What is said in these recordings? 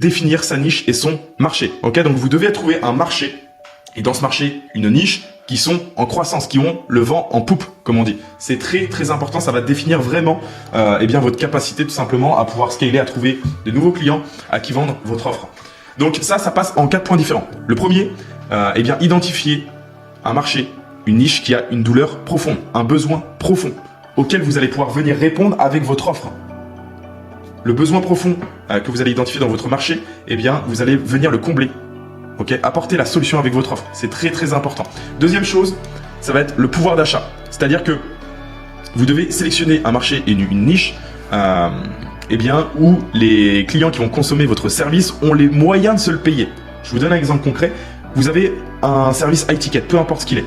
définir sa niche et son marché. Ok, donc vous devez trouver un marché et dans ce marché, une niche qui sont en croissance, qui ont le vent en poupe, comme on dit. C'est très très important, ça va définir vraiment votre capacité tout simplement à pouvoir scaler, à trouver de nouveaux clients à qui vendre votre offre. Donc ça passe en 4 points différents. Le premier, identifier un marché, une niche qui a une douleur profonde, un besoin profond auquel vous allez pouvoir venir répondre avec votre offre. Le besoin profond que vous allez identifier dans votre marché, vous allez venir le combler. Okay, apporter la solution avec votre offre. C'est très très important. Deuxième chose, ça va être le pouvoir d'achat. C'est-à-dire que vous devez sélectionner un marché et une niche où les clients qui vont consommer votre service ont les moyens de se le payer. Je vous donne un exemple concret. Vous avez un service high ticket, peu importe ce qu'il est.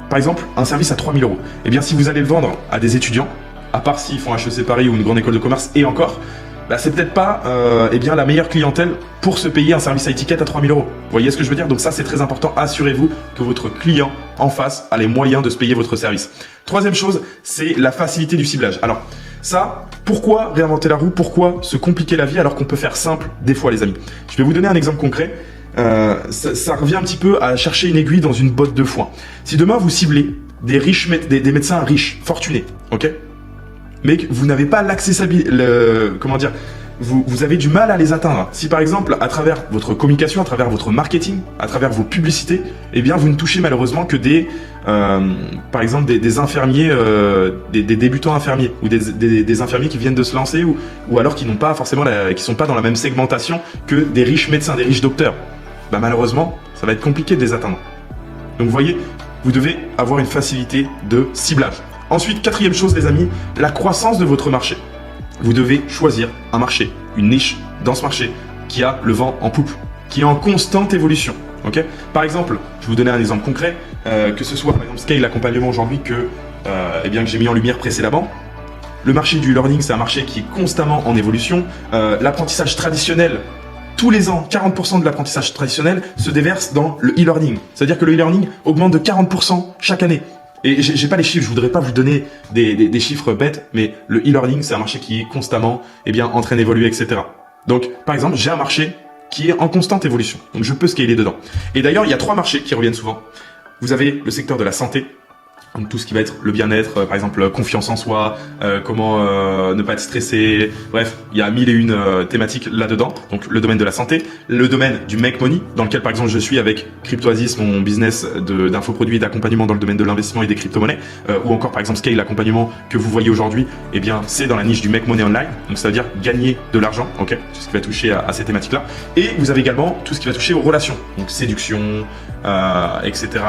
Par exemple, un service à 3 000 euros. Si vous allez le vendre à des étudiants, à part s'ils font HEC Paris ou une grande école de commerce, et encore, c'est peut-être pas la meilleure clientèle pour se payer un service high ticket à 3 000 euros. Vous voyez ce que je veux dire? Donc ça, c'est très important. Assurez-vous que votre client en face a les moyens de se payer votre service. Troisième chose, c'est la facilité du ciblage. Alors ça, pourquoi réinventer la roue? Pourquoi se compliquer la vie alors qu'on peut faire simple des fois, les amis? Je vais vous donner un exemple concret. Ça revient un petit peu à chercher une aiguille dans une botte de foin. Si demain vous ciblez des riches, des médecins riches, fortunés, ok, mais que vous n'avez pas l'accessibilité, vous avez du mal à les atteindre. Si par exemple, à travers votre communication, à travers votre marketing, à travers vos publicités, vous ne touchez malheureusement que des infirmiers, des débutants infirmiers, ou des infirmiers qui viennent de se lancer, ou alors qui n'ont pas forcément qui sont pas dans la même segmentation que des riches médecins, des riches docteurs. Malheureusement, ça va être compliqué de les atteindre. Donc vous voyez, vous devez avoir une facilité de ciblage. Ensuite, quatrième chose les amis, la croissance de votre marché. Vous devez choisir un marché, une niche dans ce marché qui a le vent en poupe, qui est en constante évolution. Okay, par exemple, je vais vous donner un exemple concret, que ce soit par exemple Scale, l'accompagnement aujourd'hui que j'ai mis en lumière précédemment. Le marché du e-learning, c'est un marché qui est constamment en évolution. L'apprentissage traditionnel, tous les ans, 40% de l'apprentissage traditionnel se déverse dans le e-learning. C'est-à-dire que le e-learning augmente de 40% chaque année. Et j'ai pas les chiffres, je voudrais pas vous donner des chiffres bêtes, mais le e-learning, c'est un marché qui est constamment en train d'évoluer, etc. Donc, par exemple, j'ai un marché qui est en constante évolution. Donc, je peux scaler dedans. Et d'ailleurs, il y a 3 marchés qui reviennent souvent. Vous avez le secteur de la santé, donc tout ce qui va être le bien-être, par exemple confiance en soi, comment ne pas être stressé, bref, il y a 1001 thématiques là-dedans, donc le domaine de la santé, le domaine du make money, dans lequel par exemple je suis avec Cryptoasis, mon business d'infoproduits et d'accompagnement dans le domaine de l'investissement et des crypto-monnaies, ou encore par exemple Scale, l'accompagnement que vous voyez aujourd'hui, c'est dans la niche du make money online, donc ça veut dire gagner de l'argent, ok, tout ce qui va toucher à ces thématiques-là, et vous avez également tout ce qui va toucher aux relations, donc séduction, etc.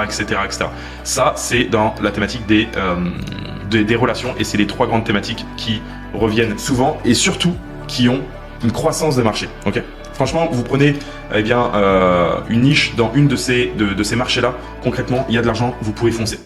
Ça, c'est dans la thématique des relations et c'est les 3 grandes thématiques qui reviennent souvent et surtout qui ont une croissance de marché. Okay, franchement, vous prenez une niche dans une de ces marchés-là, concrètement, il y a de l'argent, vous pouvez foncer.